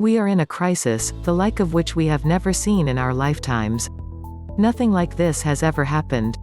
We are in a crisis, the like of which we have never seen in our lifetimes. Nothing like this has ever happened.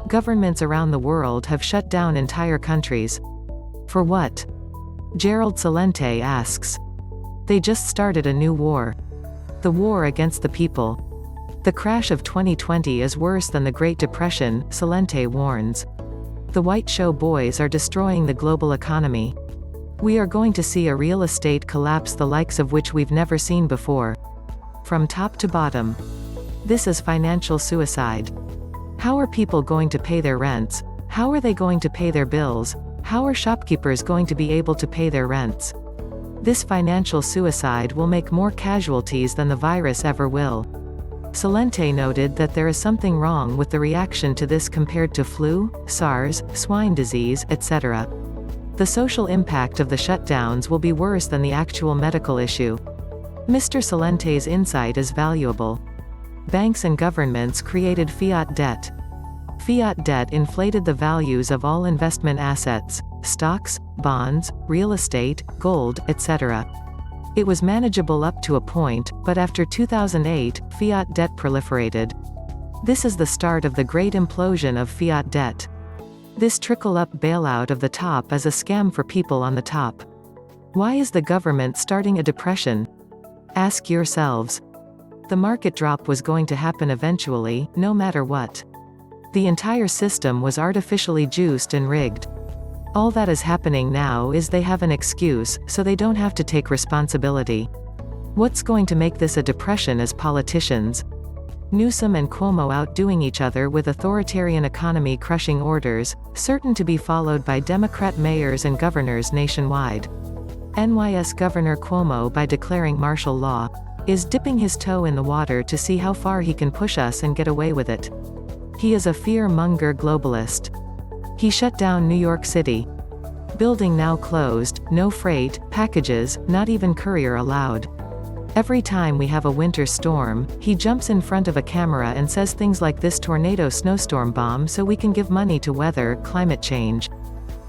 Governments around the world have shut down entire countries. For what? Gerald Celente asks. They just started a new war. The war against the people. The crash of 2020 is worse than the Great Depression, Celente warns. The white show boys are destroying the global economy. We are going to see a real estate collapse the likes of which we've never seen before. From top to bottom. This is financial suicide. How are people going to pay their rents? How are they going to pay their bills? How are shopkeepers going to be able to pay their rents? This financial suicide will make more casualties than the virus ever will. Celente noted that there is something wrong with the reaction to this compared to flu, SARS, swine disease, etc. The social impact of the shutdowns will be worse than the actual medical issue. Mr. Celente's insight is valuable. Banks and governments created fiat debt. Fiat debt inflated the values of all investment assets, stocks, bonds, real estate, gold, etc. It was manageable up to a point, but after 2008, fiat debt proliferated. This is the start of the great implosion of fiat debt. This trickle-up bailout of the top is a scam for people on the top. Why is the government starting a depression? Ask yourselves. The market drop was going to happen eventually, no matter what. The entire system was artificially juiced and rigged. All that is happening now is they have an excuse, so they don't have to take responsibility. What's going to make this a depression is politicians. Newsom and Cuomo outdoing each other with authoritarian economy crushing orders, certain to be followed by Democrat mayors and governors nationwide. NYS Governor Cuomo, by declaring martial law, is dipping his toe in the water to see how far he can push us and get away with it. He is a fear-monger globalist. He shut down New York City. Building now closed, no freight, packages, not even courier allowed. Every time we have a winter storm, he jumps in front of a camera and says things like this tornado snowstorm bomb so we can give money to weather, climate change.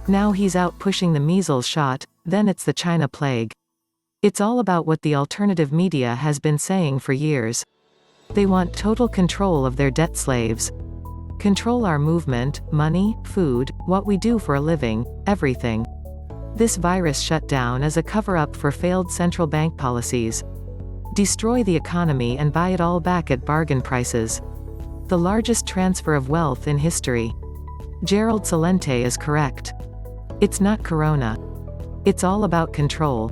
Now he's out pushing the measles shot, then it's the China plague. It's all about what the alternative media has been saying for years. They want total control of their debt slaves. Control our movement, money, food, what we do for a living, everything. This virus shutdown is a cover-up for failed central bank policies. Destroy the economy and buy it all back at bargain prices. The largest transfer of wealth in history. Gerald Celente is correct. It's not corona. It's all about control.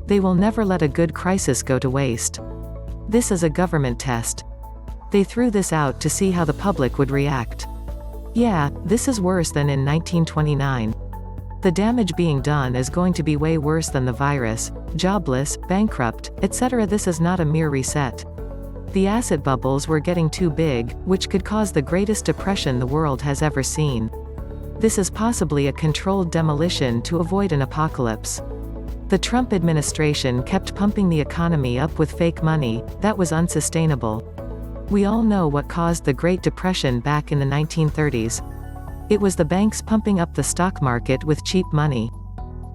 They will never let a good crisis go to waste. This is a government test. They threw this out to see how the public would react. Yeah, this is worse than in 1929. The damage being done is going to be way worse than the virus, jobless, bankrupt, etc. This is not a mere reset. The asset bubbles were getting too big, which could cause the greatest depression the world has ever seen. This is possibly a controlled demolition to avoid an apocalypse. The Trump administration kept pumping the economy up with fake money, that was unsustainable. We all know what caused the Great Depression back in the 1930s. It was the banks pumping up the stock market with cheap money.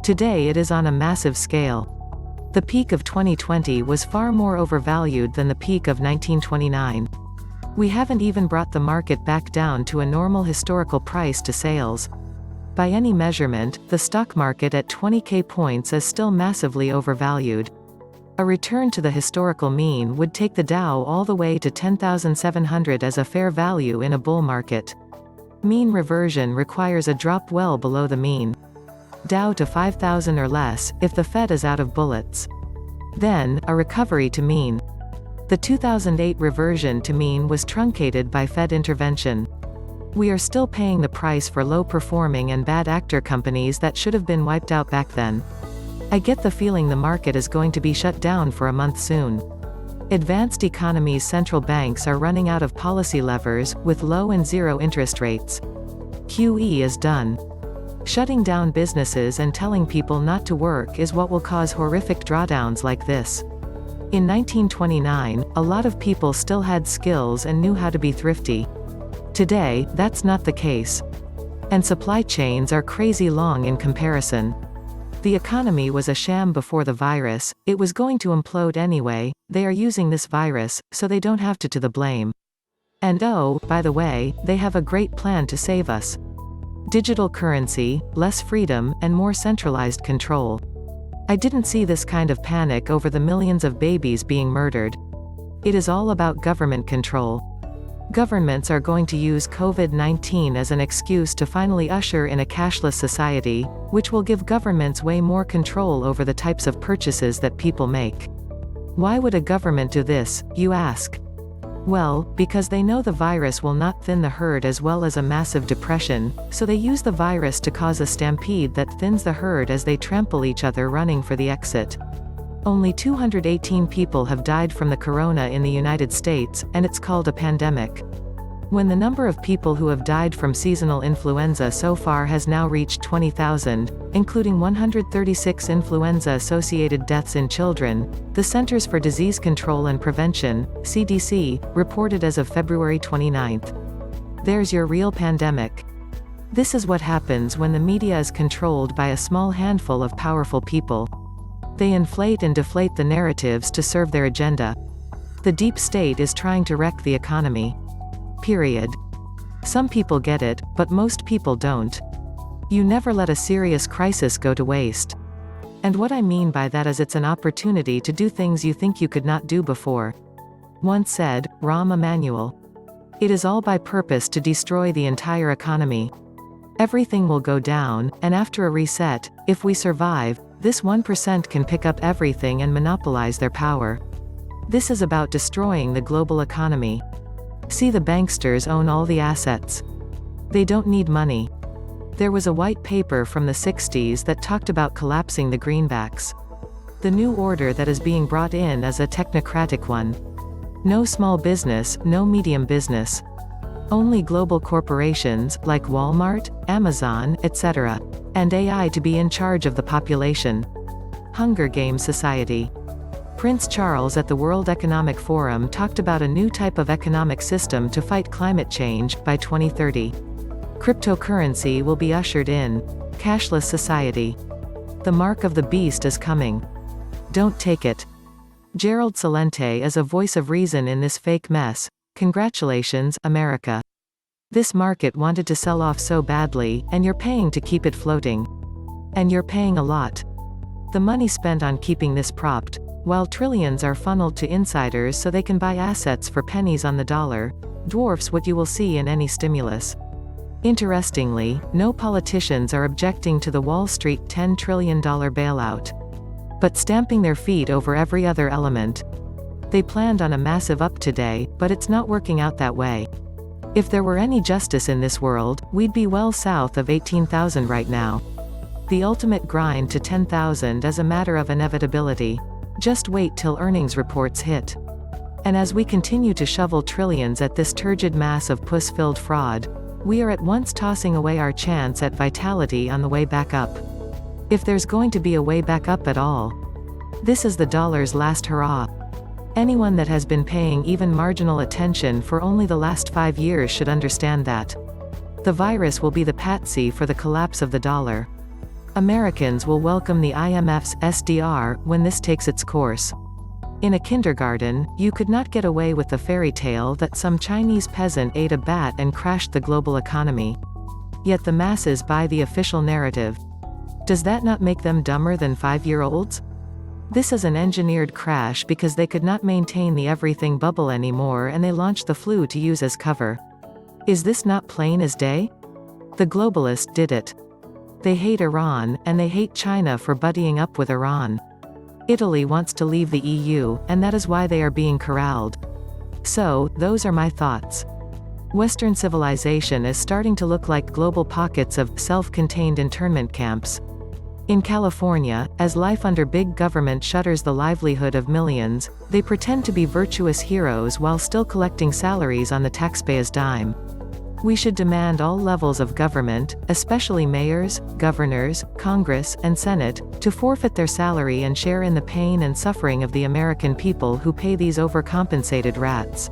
Today it is on a massive scale. The peak of 2020 was far more overvalued than the peak of 1929. We haven't even brought the market back down to a normal historical price to sales. By any measurement, the stock market at 20k points is still massively overvalued. A return to the historical mean would take the Dow all the way to 10,700 as a fair value in a bull market. Mean reversion requires a drop well below the mean. Dow to 5,000 or less, if the Fed is out of bullets. Then, a recovery to mean. The 2008 reversion to mean was truncated by Fed intervention. We are still paying the price for low-performing and bad actor companies that should have been wiped out back then. I get the feeling the market is going to be shut down for a month soon. Advanced economies' central banks are running out of policy levers, with low and zero interest rates. QE is done. Shutting down businesses and telling people not to work is what will cause horrific drawdowns like this. In 1929, a lot of people still had skills and knew how to be thrifty. Today, that's not the case. And supply chains are crazy long in comparison. The economy was a sham before the virus, it was going to implode anyway, they are using this virus, so they don't have to the blame. And oh, by the way, they have a great plan to save us. Digital currency, less freedom, and more centralized control. I didn't see this kind of panic over the millions of babies being murdered. It is all about government control. Governments are going to use COVID-19 as an excuse to finally usher in a cashless society, which will give governments way more control over the types of purchases that people make. Why would a government do this, you ask? Well, because they know the virus will not thin the herd as well as a massive depression, so they use the virus to cause a stampede that thins the herd as they trample each other running for the exit. Only 218 people have died from the corona in the United States, and it's called a pandemic. When the number of people who have died from seasonal influenza so far has now reached 20,000, including 136 influenza-associated deaths in children, the Centers for Disease Control and Prevention, CDC, reported as of February 29. There's your real pandemic. This is what happens when the media is controlled by a small handful of powerful people. They inflate and deflate the narratives to serve their agenda. The deep state is trying to wreck the economy. Period. Some people get it, but most people don't. You never let a serious crisis go to waste. And what I mean by that is it's an opportunity to do things you think you could not do before. Once said, Rahm Emanuel. It is all by purpose to destroy the entire economy. Everything will go down, and after a reset, if we survive, this 1% can pick up everything and monopolize their power. This is about destroying the global economy. See, the banksters own all the assets. They don't need money. There was a white paper from the 60s that talked about collapsing the greenbacks. The new order that is being brought in is a technocratic one. No small business, no medium business. Only global corporations, like Walmart, Amazon, etc. And AI to be in charge of the population. Hunger Games Society. Prince Charles at the World Economic Forum talked about a new type of economic system to fight climate change, by 2030. Cryptocurrency will be ushered in. Cashless society. The mark of the beast is coming. Don't take it. Gerald Celente is a voice of reason in this fake mess. Congratulations, America. This market wanted to sell off so badly, and you're paying to keep it floating. And you're paying a lot. The money spent on keeping this propped, while trillions are funneled to insiders so they can buy assets for pennies on the dollar, dwarfs what you will see in any stimulus. Interestingly, no politicians are objecting to the Wall Street $10 trillion bailout. But stamping their feet over every other element. They planned on a massive up today, but it's not working out that way. If there were any justice in this world, we'd be well south of 18,000 right now. The ultimate grind to 10,000 is a matter of inevitability. Just wait till earnings reports hit. And as we continue to shovel trillions at this turgid mass of puss-filled fraud, we are at once tossing away our chance at vitality on the way back up. If there's going to be a way back up at all. This is the dollar's last hurrah. Anyone that has been paying even marginal attention for only the last 5 years should understand that. The virus will be the patsy for the collapse of the dollar. Americans will welcome the IMF's SDR when this takes its course. In a kindergarten, you could not get away with the fairy tale that some Chinese peasant ate a bat and crashed the global economy. Yet the masses buy the official narrative. Does that not make them dumber than 5-year-olds? This is an engineered crash because they could not maintain the everything bubble anymore and they launched the flu to use as cover. Is this not plain as day? The globalists did it. They hate Iran, and they hate China for buddying up with Iran. Italy wants to leave the EU, and that is why they are being corralled. So, those are my thoughts. Western civilization is starting to look like global pockets of self-contained internment camps. In California, as life under big government shutters the livelihood of millions, they pretend to be virtuous heroes while still collecting salaries on the taxpayer's dime. We should demand all levels of government, especially mayors, governors, Congress, and Senate, to forfeit their salary and share in the pain and suffering of the American people who pay these overcompensated rats.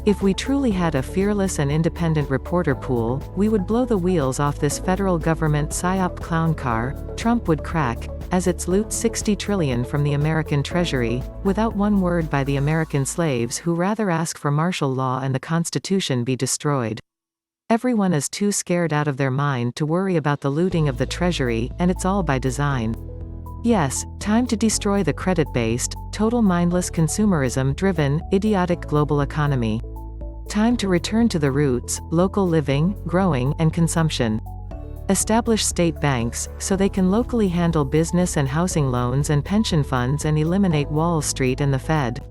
If we truly had a fearless and independent reporter pool, we would blow the wheels off this federal government psyop clown car, Trump would crack, as its loot 60 trillion from the American Treasury, without one word by the American slaves who rather ask for martial law and the Constitution be destroyed. Everyone is too scared out of their mind to worry about the looting of the Treasury, and it's all by design. Yes, time to destroy the credit-based, total mindless consumerism-driven, idiotic global economy. Time to return to the roots, local living, growing, and consumption. Establish state banks, so they can locally handle business and housing loans and pension funds and eliminate Wall Street and the Fed.